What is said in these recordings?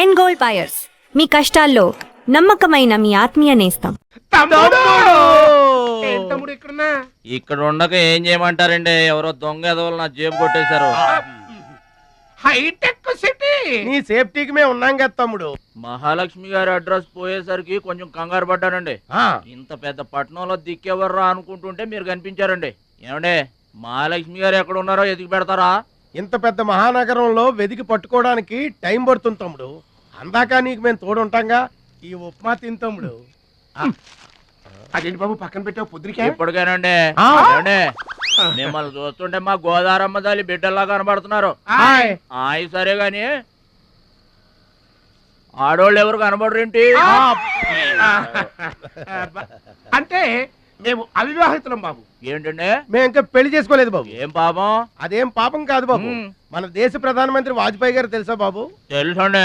End gold buyers, మీ కష్టాల్లో నమ్మకమైన మీ ఆత్మీయ నేస్తం. ఇక్కడ ఉండక ఏం చేయమంటారండి? ఎవరో దొంగ ఎదవలు నా జేబు కొట్టేశారు. హైటెక్ సిటీ నీ సేఫ్టీకి మేము ఉన్నాం కదా తమ్ముడు. మహాలక్ష్మి గారి అడ్రస్ పోయేసరికి కొంచెం కంగారు పడ్డానండి. ఇంత పెద్ద పట్టణంలో దిక్కెవర్రా అనుకుంటుంటే మీరు కనిపించారండి. ఏమండే, మహాలక్ష్మి గారు ఎక్కడ ఉన్నారో ఎదిగి పెడతారా? ఇంత పెద్ద మహానగరంలో వెదికి పట్టుకోవడానికి టైం పడుతుంది తమ్ముడు. అందాక నీకు మేము తోడుంటాంగా. ఈ ఉప్మా తిని తమ్ముడు. అదేంటి బాబు పక్కన పెట్టావు పొద్దురికే? ఇప్పటికేనండి. మిమ్మల్ని చూస్తుంటే మా గోదారమ్మ తల్లి బిడ్డల్లా కనబడుతున్నారు. ఆయ్ సరే గాని ఆడోళ్ళు ఎవరు కనబడరేంటి? అంటే మేము అవివాహితులం బాబు. ఏంటండి? మేము ఇంకా పెళ్లి చేసుకోలేదు బాబు. ఏం పాపం? అదేం పాపం కాదు బాబు. మన దేశ ప్రధానమంత్రి వాజ్పేయి గారు తెలుసా బాబు? తెలుసండి.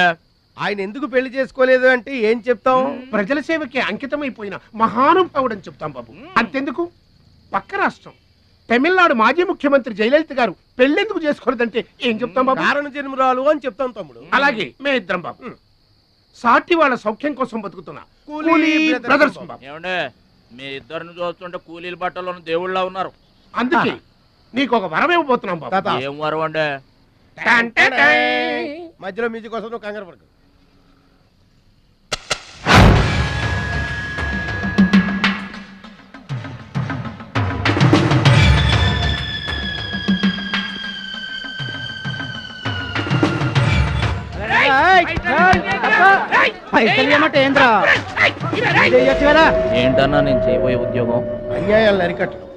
ఆయన ఎందుకు పెళ్లి చేసుకోలేదు అంటే ఏం చెప్తాం? ప్రజల సేవకి అంకితమైపోయిన మహానుభావుడు అని చెప్తాం బాబు. అంతెందుకు, పక్క రాష్ట్రం తమిళనాడు మాజీ ముఖ్యమంత్రి జయలలిత గారు పెళ్లెందుకు చేసుకోలేదంటే ఏం చెప్తాం బాబు? కారణ జన్మరాలు అని చెప్తాం తమ్ముడు. అలాగే మే ఇద్దరం బాబు సాటి వాళ్ళ సౌఖ్యం కోసం బతుకుతున్నా కూలీ బ్రదర్స్ బాబు. ఏమండే, మీ ఇద్దరిని చూస్తుంటే కూలీల బట్టలో దేవుళ్ళ ఉన్నారు. అందుకే నీకు ఒక వరం ఇవ్వబోతున్నాం బాబు. ఏం వరం అండి? మధ్యలో మ్యూజిక్ కోసం నువ్వు కంగారు పడకు. ఏంటన్నా నేను చేయబోయే ఉద్యోగం? అన్యాయాలను అరికట్టడం,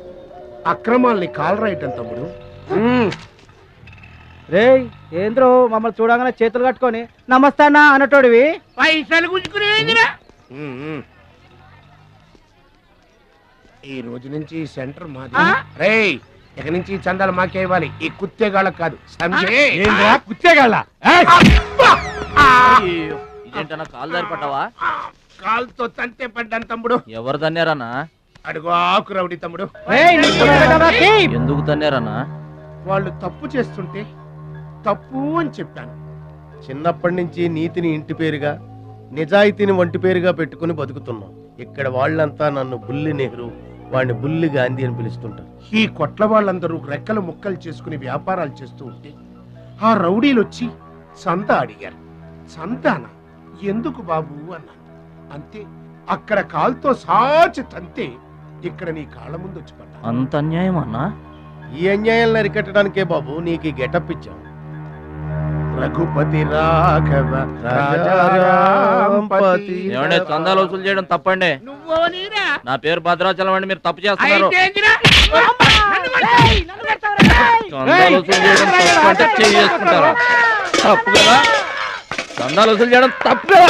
అక్రమాల్ని కాలరాయటం తమ్ముడు. రే ఏంద్రో మమ్మల్ని చూడగానే చేతులు కట్టుకొని నమస్తానా అన్నటోడివి పైసలు గుంజుకునే. ఈ రోజు నుంచి సెంటర్ మాది. రే ఇక నుంచి చందాలు మాకే ఇవ్వాలి, ఈ కుత్తేగాళ్ళకు కాదు. కుత్తేగాళ్ళ ఇదేంటన్నా కాలు దారి పడ్డావా? కాలుతో తంతే పడ్డాను తమ్ముడు. ఎవరు తన్నారన్నా? అడుగు ఆకు రౌడి తమ్ముడు. ఎందుకు తన్నారన్నా? వాళ్ళు తప్పు చేస్తుంటే తప్పు అని చెప్పాను. చిన్నప్పటి నుంచి నీతిని ఇంటి పేరుగా, నిజాయితీని వంటి పేరుగా పెట్టుకుని బతుకుతున్నాం. ఇక్కడ వాళ్ళంతా నన్ను బుల్లి నెహ్రూ, వాడిని బుల్లి గాంధీ అని పిలుస్తుంటారు. ఈ కొట్ల వాళ్ళందరూ రెక్కలు ముక్కలు చేసుకుని వ్యాపారాలు చేస్తూ ఉంటే ఆ రౌడీలు వచ్చి సంత అడిగారు. సంతాన ఎందుకు బాబు అన్నాను. అంతే, అక్కడ కాలుతో సాచి తంతే ఇక్కడ నీ కాళ్ళ ముందు వచ్చి పడ్డా. అంత అన్యాయం అన్నా? ఈ అన్యాయాలను అరికట్టడానికే బాబు నీకు ఈ గెటప్ ఇచ్చాం. రఘుపతి రాఘవ రాజారాంపతి. ఏమంటే చందాలు వసూలు చేయడం తప్పండి. నా పేరు భద్రాచలం అండి, మీరు తప్పు చేస్తున్నారు. చందాలు వసూలు చేయడం తప్పు అంటే చేసుకుంటారా? తప్పు కదా, చందాలు వసూలు చేయడం తప్పు కదా.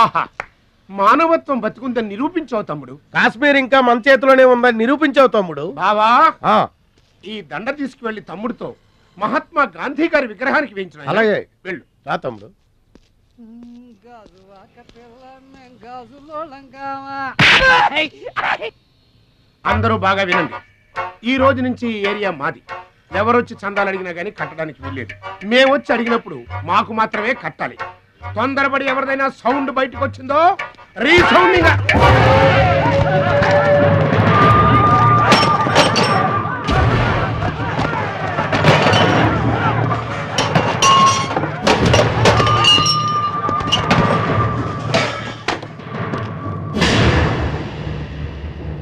ఆహా, మానవత్వం బతుకుందని నిరూపించావు తమ్ముడు. కాశ్మీర్ ఇంకా మన చేతిలోనే ఉందని నిరూపించావు తమ్ముడు. బావా, ఈ దండ తీసుకువెళ్లి తమ్ముడితో మహాత్మా గాంధీ గారి విగ్రహానికి వేయించిన. అలాగే వెళ్ళు రా తమ్ముడు. అందరూ బాగా వినండి. ఈ రోజు నుంచి ఈ ఏరియా మాది. ఎవరొచ్చి చందాలు అడిగినా గానీ కట్టడానికి వీల్లేదు. మేమొచ్చి అడిగినప్పుడు మాకు మాత్రమే కట్టాలి. తొందరపడి ఎవరిదైనా సౌండ్ బయటకు వచ్చిందో రీసౌండింగ్.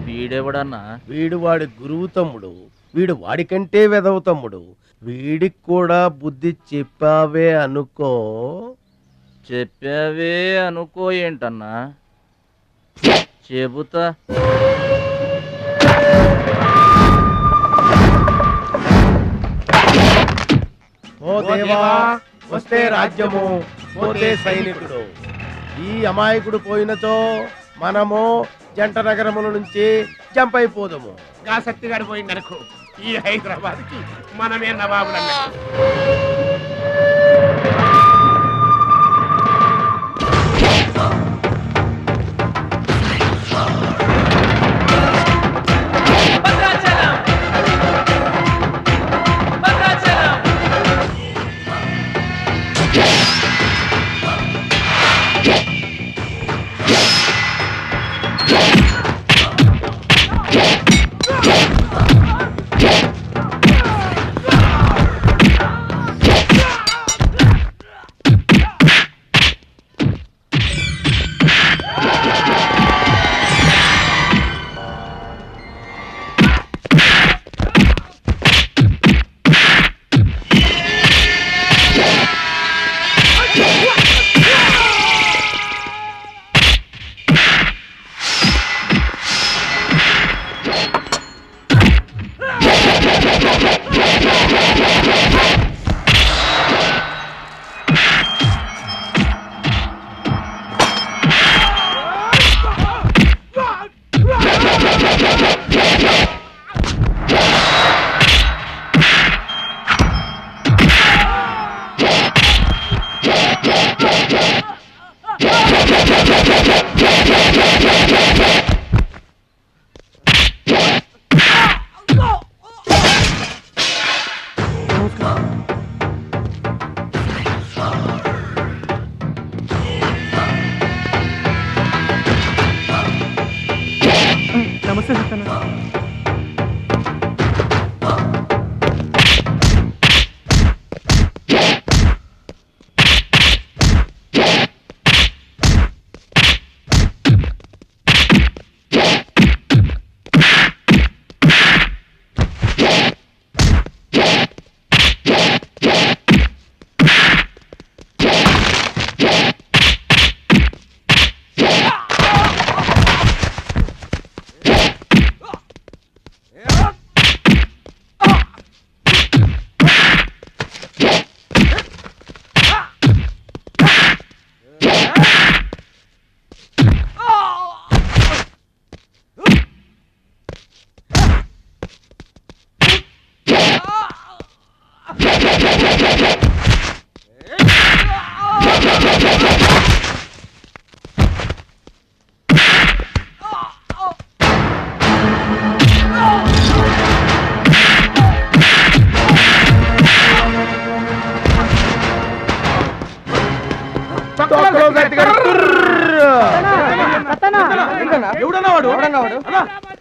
వీడెవడన్నా? వీడు వాడి గురువు తమ్ముడు. వీడు వాడికంటే వెదవ తమ్ముడు. వీడికి కూడా బుద్ధి చెప్పావే అనుకో. చెప్పావే అనుకో ఏంటన్నా? చెబుతా. ఓ దేవా, వస్తే రాజ్యము, పోతే సైనికుడు. ఈ అమాయకుడు పోయినతో మనము జంట నగరముల నుంచి జంప్ అయిపోదాము. గాసత్తిగాడు పోయిందనుకో, ఈ హైదరాబాద్ కి మనమే నవాబులన్నా. Yeah. నమస్తే సత్తన్న.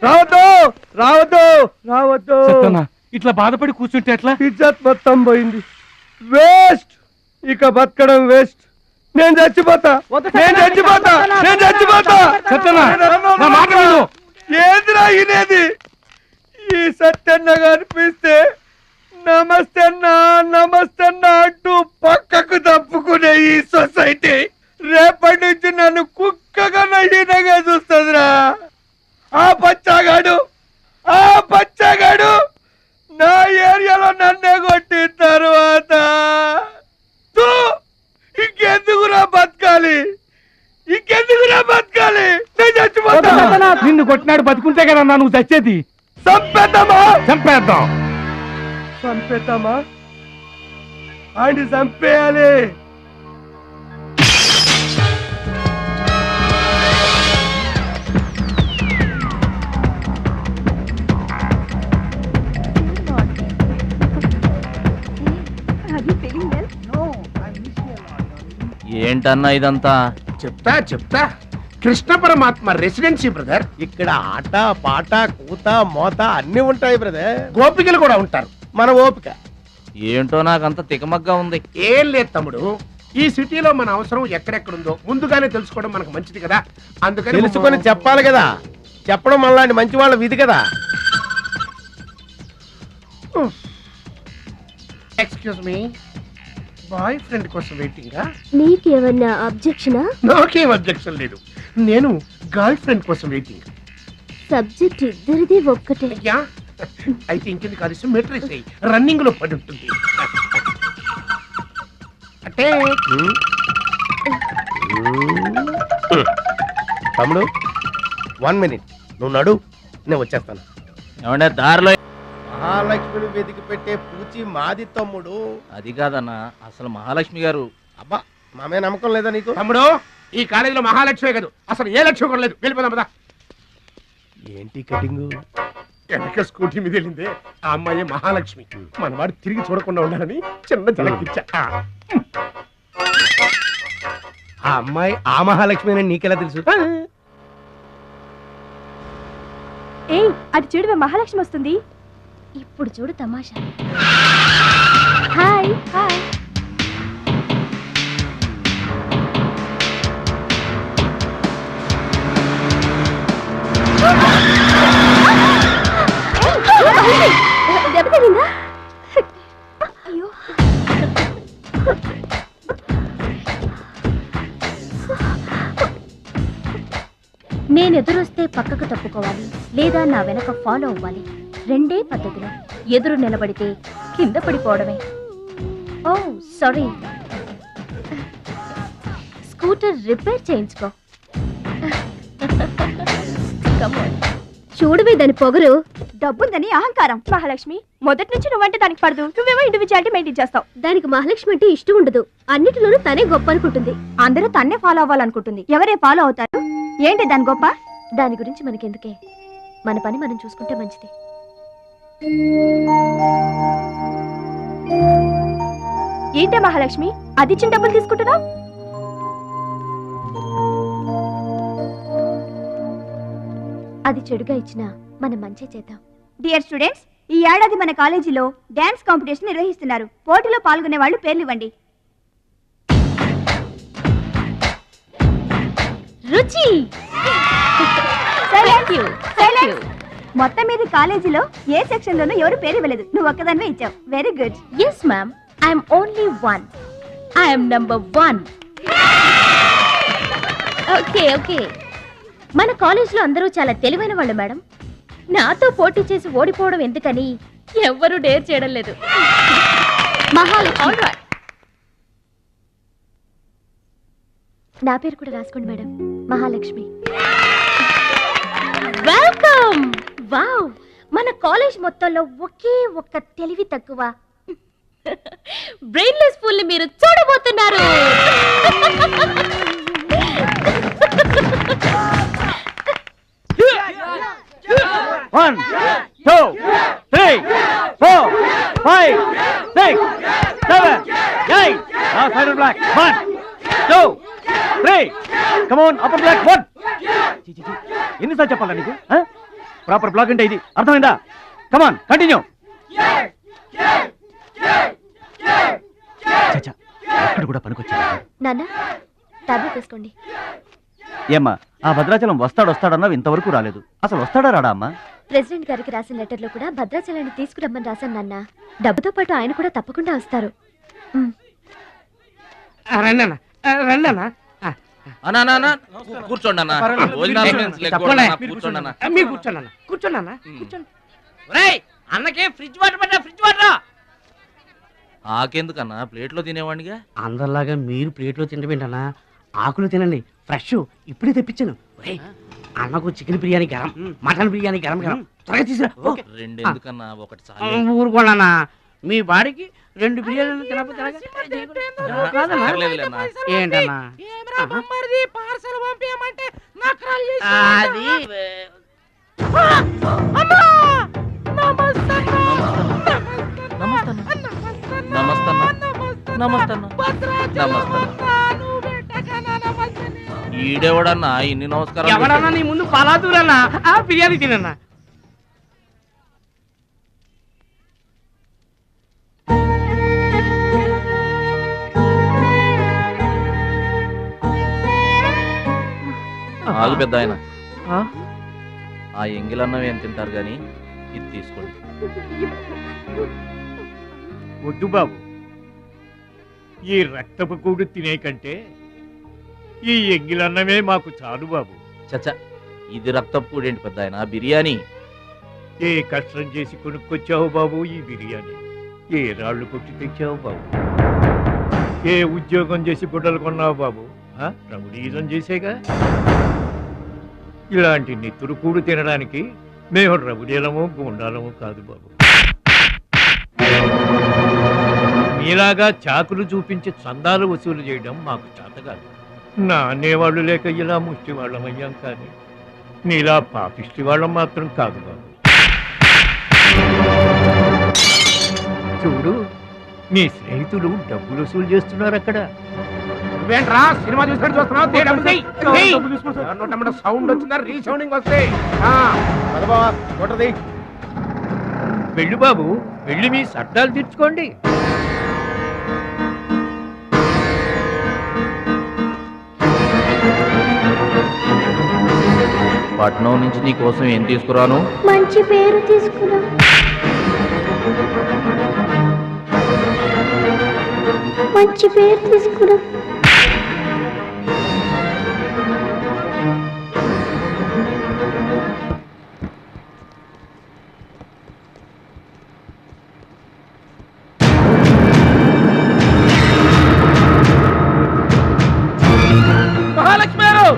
రావద్దు రావద్దు రావద్దు. ఇట్లా బాధపడి కూర్చుంటే ఎట్లా? ఇజ్జత్ మొత్తం పోయింది. వేస్ట్. ఇక బతకడం వేస్ట్. నేను చచ్చిపోతా. నేను చచ్చిపోతా. నేను చచ్చిపోతా. ఏందిరా ఇనేది? ఈ సత్యన్న కనిపిస్తే నమస్తే అన్నా నమస్తే అన్నా అంటూ పక్కకు తప్పుకునే ఈ సొసైటీ రేపటి నుంచి నన్ను కుక్కగా నయ్యనగా చూస్తుందిరా. ఆ పచ్చాగాడు నా ఏరియాలో నన్నే కొట్టిన తర్వాత ఇంకెందుకురా బతకాలి? నేను చచ్చిపోతా. నిన్ను కొట్టినాడు బతుకుంటే కదా నువ్వు చచ్చేది. చంపేద్దామా? ఆయన చంపేయాలి. ఏంటన్నా ఇదంతా? చెప్తా కృష్ణ పరమాత్మ రెసిడెన్సీ బ్రదర్. ఇక్కడ ఆట పాట కూత మోత అన్ని ఉంటాయి బ్రదర్. గోపికలు కూడా ఉంటారు. మన ఓపిక ఏంటో నాకంత తికమగ్గా ఉంది. ఏం లేదు తమ్ముడు, ఈ సిటీలో మన అవసరం ఎక్కడెక్కడుందో ముందుగానే తెలుసుకోవడం మనకు మంచిది కదా. అందుకని తెలుసుకొని చెప్పాలి కదా. చెప్పడం మనలాంటి మంచి వాళ్ళ విధి కదా. ఎక్స్క్యూజ్ మీ, బాయ్ ఫ్రెండ్ కోసం వెయిటింగా? నీకేమన్నా అబ్జెక్షనా? నాకేం అబ్జెక్షన్ లేదు. నేను గర్ల్ ఫ్రెండ్ కోసం వెయిటింగ్. సబ్జెక్ట్ ఇద్దరిది ఒక్కటే. అయ్యా అయితే ఇంకెందుకు కాదు, మెట్రిక్ రన్నింగ్ లో పడి ఉంటుంది. అంటే తమ్ముడు 1 minute నువ్వు నడు, నేను వచ్చేస్తాను. ఏమంటే దారిలో మహాలక్ష్మిని వెతికి పెట్టే పూచి మాది తమ్ముడు. అది కాదన్నా, అసలు మహాలక్ష్మి గారు. అబ్బా మామే నమ్మకం లేదా నీకు? తమ్ముడు ఈ కాలేజీలో మహాలక్ష్మే కాదు, అసలు ఏ లక్ష్యం కూడా లేదు. వెళ్ళిపోదాం పదా. ఏంటి కటింగ్? వెనక స్కూటీ మీద వెళ్ళిందే ఆ అమ్మాయి మహాలక్ష్మి. మనవాడు తిరిగి చూడకుండా ఉండాలని చిన్న జలకిచ్చా. ఆ అమ్మాయి ఆ మహాలక్ష్మి అని నీకెలా తెలుసు? ఏయ్, అటు చూడు, మహాలక్ష్మి వస్తుంది. ఇప్పుడు చూడు తమాషా. Hi hi. దెబ్బ తగిలిందా? అయ్యో. నేను ఎదురొస్తే పక్కకు తప్పుకోవాలి, లేదా నా వెనక ఫాలో అవ్వాలి. రెండే పద్ధతులు. ఎదురు నిలబడితే కింద పడిపోవడమే. ఓ సారీ, స్కూటర్ రిపేర్ చేయించుకో. చూడవే దాని పొగరు. డబ్బుందని అహంకారం. మహాలక్ష్మి, మొదటి నుంచి నువ్వంటే దానికి పడదు. నువ్వేమో ఇండివిజువాలిటీ మెయింటైన్ చేస్తావు. దానికి మహాలక్ష్మి అంటే ఇష్టం ఉండదు. అన్నిటిలోనూ తనే గొప్ప అనుకుంటుంది. అందరూ తన్నే ఫాలో అవ్వాలనుకుంటుంది. ఎవరే ఫాలో అవుతారు? ఏంటి దాని గొప్ప? దాని గురించి మనకెందుకే, మన పని మనం చూసుకుంటే మంచిది. ఏంటే మహాలక్ష్మి, అది ఇచ్చిన డబ్బులు తీసుకుంటున్నావు? అది చెడుగా ఇచ్చినా మనం మంచి చేద్దాం. డియర్ స్టూడెంట్స్, ఈ ఏడాది మన కాలేజీలో డాన్స్ కాంపిటీషన్ నిర్వహిస్తున్నారు. పోటీలో పాల్గొనే వాళ్ళు పేర్లు ఇవ్వండి. రుచి. మొత్తం మీద కాలేజీలో ఏ సెక్షన్ లోనూ ఎవరు పేరు ఇవ్వలేదు. నువ్వు ఒక్కదానివే ఇచ్చావు. Very good. Yes ma'am, I'm only one. I'm number 1. Okay okay. మన కాలేజ్ లో అందరూ చాలా తెలివైన వాళ్ళు మేడం. నాతో పోటీ చేసి ఓడిపోవడం ఎందుకని ఎవ్వరూ డేర్ చేయడం లేదు. మహాలక్ష్మి. నా పేరు కూడా రాసుకోండి మేడం, మహాలక్ష్మి. వెల్కమ్. వావ్, మన కాలేజ్ మొత్తంలో ఒకే ఒక్క తెలివి తక్కువ బ్రెయిన్లెస్ ఫుల్ ని మీరు చూడబోతున్నారు. One, two, three, four, five, six, seven, eight. Now side of black. 1, 2, 3. Come on, upper black. 1. ఎన్నిసార్లు చెప్పాలా నీకు? ప్రాపర్ బ్లాక్ అంటే ఇది, అర్థమైందా? కమాన్, కంటిన్యూ. అక్కడ కూడా పనికొచ్చాడు. నాన్న, టాబ్లెట్ వేసుకోండి. ఏమ్మా, ఆ భద్రాచలం వస్తాడన్నావు, ఇంతవరకు రాలేదు. అసలు వస్తాడా రాడా అమ్మా? ప్రెసిడెంట్ గారికి రాసిన లెటర్ లో కూడా భద్రాచలాన్ని తీసుకురమ్మని రాశాను నాన్న. డబ్బుతో పాటు ఆయన కూడా తప్పకుండా వస్తారు. కూర్చోండి అన్న. అన్నకే ఫ్రిడ్జ్ వాటర్ పడ్డా, ఫ్రిడ్జ్ వాటర్. ఆకెందుకన్నా, ప్లేట్లో తినేవాడిగా. అందరిలాగా మీరు ప్లేట్లో తినబెట్టనా? ఆకులు తినండి, ఫ్రెష్ ఇప్పుడే తెప్పించాను. అన్నకు చికెన్ బిర్యానీ గరం, మటన్ బిర్యానీ గరం గరం. త్వరగా తీసుకురా. రెండు ఎందుకన్నా, ఒకటి చాలు. ఊరుకోండి, మీ బాడీకి 2 బిర్యానీలు తినకపోతే ఏంటన్నా? అది ఈడేవాడన్నా ఇన్ని నమస్కారం? ఎవడన్నా నీ ముందు పలాదూరన్నా బిర్యానీ తినన్నా. ఆగు పెద్ద ఆయన, ఆ ఎంగిలన్నం ఏం తింటారు గాని ఇది తీసుకోండి. వద్దు బాబు, ఈ రక్తపు కూడు తినే కంటే ఈ ఎంగిలన్నమే మాకు చాలు బాబు. చచ్చా, ఇది రక్తపు ఏంటి పెద్ద ఆయన? బిర్యానీ. ఏ కష్టం చేసి కొనుక్కొచ్చావు బాబు ఈ బిర్యానీ? ఏ రాళ్ళు కొట్టి తెచ్చావు బాబు? ఏ ఉద్యోగం చేసి గుడ్డలు కొన్నావు బాబు? రౌడీజం చేసేగా. ఇలాంటి నెత్తురు కూడు తినడానికి మేము రౌడీలము గూండాలము కాదు బాబు. మీలాగా చాకులు చూపించి చందాలు వసూలు చేయడం మాకు చేతకాదు. నా అనేవాళ్ళు లేక ఇలా ముష్టి వాళ్ళం అయ్యాం, కానీ నీలా పాపిష్టి వాళ్ళం మాత్రం కాదు బాబు. చూడు, నీ స్నేహితులు డబ్బులు వసూలు చేస్తున్నారు అక్కడ. నువ్వేంట్రా సినిమా చూసినట్టు చూస్తున్నావు? సౌండ్ వచ్చిందా? రీసౌండింగ్ వస్తే వెళ్ళు బాబు, వెళ్ళి మీ సర్దాలు తీర్చుకోండి. పట్నం నుంచి నీ కోసం ఏం తీసుకురాను? మంచి పేరు తీసుకురా. మంచి పేరు తీసుకురా. మహాలక్ష్మి గారు,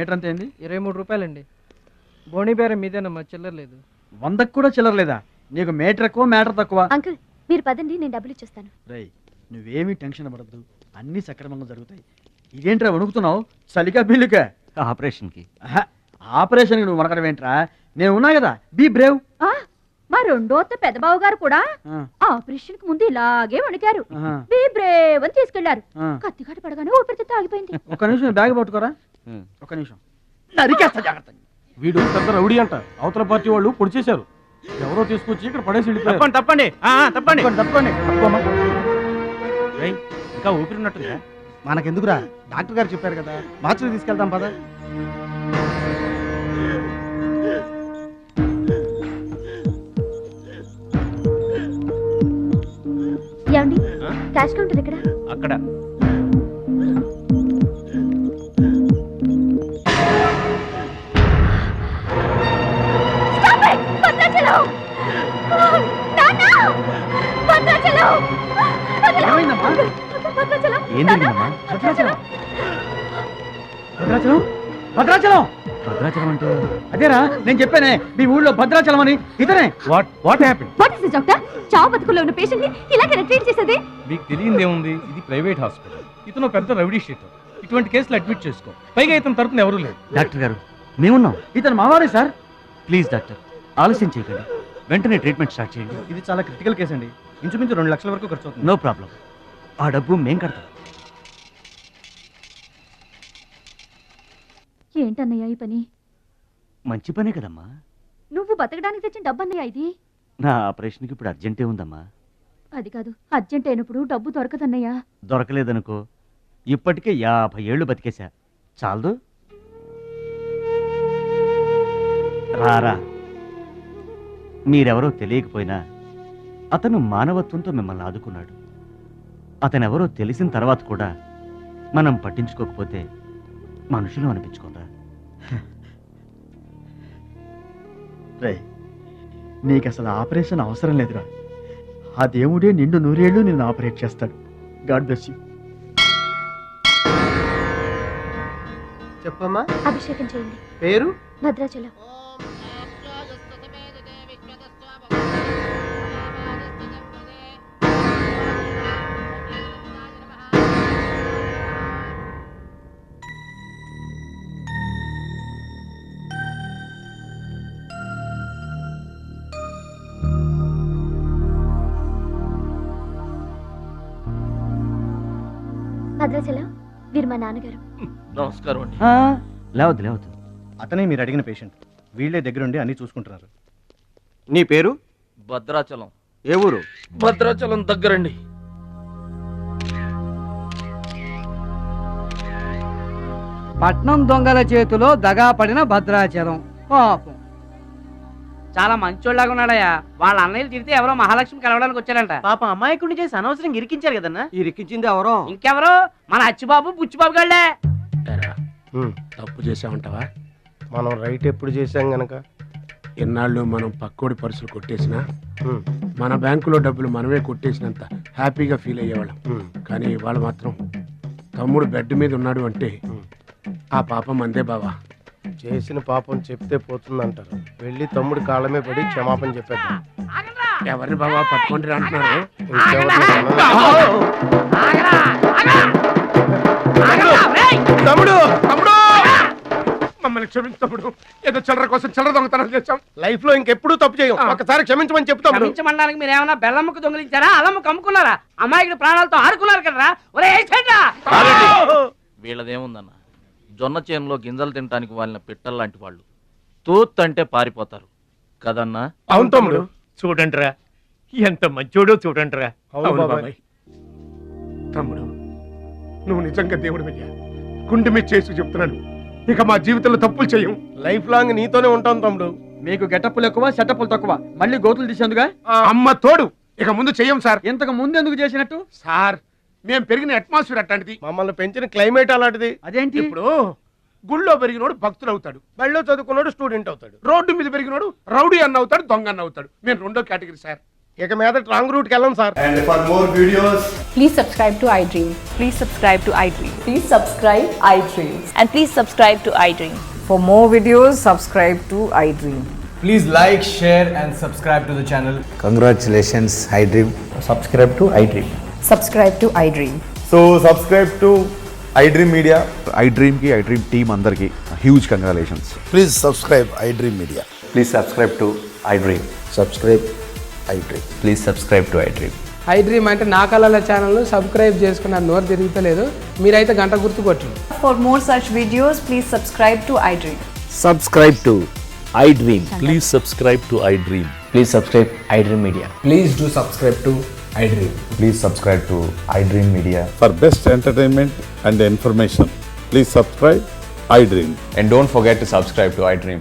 మీటర్ అంత ఏంది? 23 రూపాయలండి. బోణి బేరం మీదేనమ్మా, చిల్లర లేదు. 100కు కూడా చిల్లర లేదా? నీకు మీటర్ ఎక్కువ మ్యాటర్ తక్కువ. అంకుల్ మీరు పదండి, నేను డబ్బులు ఇచ్చేస్తాను. రేయ్ నువ్వేమీ టెన్షన్ పడద్దు, అన్నీ సక్రమంగా జరుగుతాయి. ఇదేంట్రా వణుకుతున్నావు? చలికా బిల్లుకా? ఆపరేషన్కి. ఆపరేషన్కి నువ్వు వణకడం ఏంట్రా? నేను ఉన్నా కదా, బీ బ్రేవ్. మా రెండో పెద్దబాబు గారు కూడా ఆపరేషన్ కి ముందు ఇలాగే వణికారు. బ్రేవ్ అని తీసుకెళ్లారు. కత్తికాట పడగానే ఊపిరితిత్తు ఆగిపోయింది. ఒక్క నిమిషం బ్యాగ్ పట్టుకోరా. ఒక్క నిమిషం, నరికేస్తా జాగ్రత్త. వీడు పెద్ద రౌడీ అంట, అవతల పార్టీ వాళ్ళు పొడి చేశారు. ఎవరో తీసుకొచ్చి ఇక్కడ పడేసి వెళ్ళిపోయారు. తప్పండి తప్పండి తప్పండి. ఇంకా ఊపిరినట్టుందా? మనకెందుకురా, డాక్టర్ గారు చెప్పారు కదా, మార్చిని తీసుకెళ్తాం పద. ఏమండి క్యాష్ కౌంటర్ ఎక్కడ? అక్కడ. భద్రాచలం భద్రాచలం అంటే అదేరా నేను చెప్పానే, మీ ఊళ్ళో భద్రాచలం అని. ఇతనే. What happened? What is this doctor? చావు బతుకులో ఉన్న పేషెంట్ ని ఇలాగే ట్రీట్ చేసేది? మీకు తెలియదేముంది, ఇది ప్రైవేట్ హాస్పిటల్. ఇతను పెద్ద రౌడీ షీటర్. ఇటువంటి కేసులు అడ్మిట్ చేసుకో. పైగా ఇతని తరపున ఎవరూ లేరు. డాక్టర్ గారు మేమున్నాం. ఇతను మావాడే సార్. ప్లీజ్ డాక్టర్ ఆలస్యం చేయకండి, వెంటనే ట్రీట్మెంట్ స్టార్ట్ చేయండి. ఇది చాలా క్రిటికల్ కేసు అండి, ఇంచుమించు 2 లక్షల వరకు ఖర్చు అవుతుంది. నో ప్రాబ్లం, ఆ డబ్బు మేం కడతాం. ఏంటన్నయ్య ఈ పని? మంచి పనే కదమ్మా. నువ్వు బతకడానికి తెచ్చిన డబ్బు అన్నయ్య ఇది. నా ఆపరేషన్కి ఇప్పుడు అర్జెంటే ఉందమ్మా. అది కాదు, అర్జెంట్ అయినప్పుడు డబ్బు దొరకదన్నయ్యా. దొరకలేదనుకో, ఇప్పటికే 50 ఏళ్ళు బతికేశా, చాలదు. రారా, మీరెవరో తెలియకపోయినా అతను మానవత్వంతో మిమ్మల్ని ఆదుకున్నాడు. అతనెవరో తెలిసిన తర్వాత కూడా మనం పట్టించుకోకపోతే మనుషులు అనిపించుకోరా. రే నీకు అసలు ఆపరేషన్ అవసరం లేదురా, ఆ దేవుడే నిండు 100 ఏళ్ళు నిన్ను ఆపరేట్ చేస్తాడు. God bless you. చెప్పమ్మా. అభిషేకం చేయండి. పేరు? భద్రాచలం. భద్రాచలం వీరు మా నాన్నగారు. నమస్కారం అండి. లేవద్దు లేవద్దు. అతనే మీరు అడిగిన పేషెంట్. వీళ్ళే దగ్గరుండి అన్ని చూసుకుంటున్నారు. నీ పేరు? భద్రాచలం. ఏ ఊరు? భద్రాచలం దగ్గరండి. పట్నం దొంగల చేతిలో దగా పడిన భద్రాచలం. పాపం చాలా మంచోళ్ళగా ఉన్నాడయ్యా. వాళ్ళ అన్నయ్యలు తిరిగితే ఎవరో మహాలక్ష్మి కలవడానికి వచ్చారంట. పాపం అమాయకుడిని చేసి అనవసరంగా ఇరికించారు కదన్నా. ఇరికించింది ఎవరో? ఇంకెవరో మన అచ్చిబాబు బుచ్చిబాబు గాళ్లే. తప్పు చేసామంటావా? మనం రైట్ ఎప్పుడు చేసాం గనక ఎన్నాళ్ళు మనం పక్కోడి పర్సులు కొట్టేసినా మన బ్యాంకులో డబ్బులు మనమే కొట్టేసినంత హ్యాపీగా ఫీల్ అయ్యేవాళ్ళం. కానీ వాళ్ళు మాత్రం తమ్ముడు బెడ్ మీద ఉన్నాడు అంటే ఆ పాపం అందే బావా. చేసిన పాపం చెప్తే పోతుందంటారు. వెళ్ళి తమ్ముడి కాళ్ళమే పడి క్షమాపణ చెప్పేద్దాం. ఎవరిని బావా పట్టుకుంటారు అంటున్నారు? తమ్ముడు తమ్ముడు మమ్మల్ని క్షమించు తమ్ముడు, ఏదో చిల్లర కోసం చిల్లర దొంగతనం చేశాం. లైఫ్ లో ఇంకెప్పుడు తప్పు చేయం. ఒకసారి క్షమించమని చెప్తాం. క్షమించమనడానికి మీరు ఏమన్నా బెల్లమ్మకు దొంగిలించారా, అల్లమ్మకు అమ్ముకున్నారా? అమ్మాయికి ప్రాణాలతో ఆడుకున్నారు కదరా. ఒరే వీళ్ళదేముందన్న, జొన్న చేనులో గింజలు తినడానికి వాళ్ళ పిట్టల్లాంటి వాళ్ళు. తూత్ అంటే పారిపోతారు కదన్నా. అవును తమ్ముడు. చూడండిరా ఎంత మంచోడో చూడండిరా. అవును బాబాయ్. తమ్ముడు నువ్వు నిజంగా దేవుడు అయ్యా. గుండె మీద చేసి చెప్తున్నాను, ఇక మా జీవితంలో తప్పులు చేయం. లైఫ్ లాంగ్ నీతోనే ఉంటాం తమ్ముడు. మీకు గెటప్పులు ఎక్కువ, సెటప్పులు తక్కువ. మళ్ళీ గోతులు తీసేందుగా అమ్మ తోడు. ఇక ముందు చెయ్యం సార్. ఇంతకు ముందు ఎందుకు చేసినట్టు? సార్ మేము పెరిగిన అట్మాస్ఫియర్ అట్లాంటిది, మమ్మల్ని పెంచిన క్లైమేట్ అలాంటిది. అదేంటి? ఇప్పుడు గుళ్ళో పెరిగినోడు భక్తుడు అవుతాడు, బళ్ళో చదువుకున్నాడు స్టూడెంట్ అవుతాడు, రోడ్డు మీద పెరిగినోడు రౌడీ అన్న అవుతాడు, దొంగ అన్న అవుతాడు. మేము రెండో కేటగిరీ సార్. ఇక మీద రాంగ్ రూట్కి వెళ్ళం sir. And for more videos, please subscribe to iDream. Please subscribe to iDream. Please subscribe iDream. And please subscribe to iDream. For more videos, subscribe to iDream. please like, share and subscribe to the channel. Congratulations, iDream. Subscribe to iDream. Subscribe to iDream. So subscribe to iDream Media. iDream ki iDream team andarki huge congratulations. Please subscribe iDream Media. Please subscribe to iDream. Subscribe iDream. Please subscribe to iDream. iDream అంటే నా కళల channel subscribe చేసుకున్న నోరు తిరుగుతలేదు, మీరైతే గంట గుర్తు కొట్టండి. For more such videos, please subscribe to iDream. Subscribe to iDream. Please subscribe to iDream. Please subscribe iDream Media. Please do subscribe to iDream. Please subscribe to iDream Media. For best entertainment and information, please subscribe iDream. And don't forget to subscribe to iDream.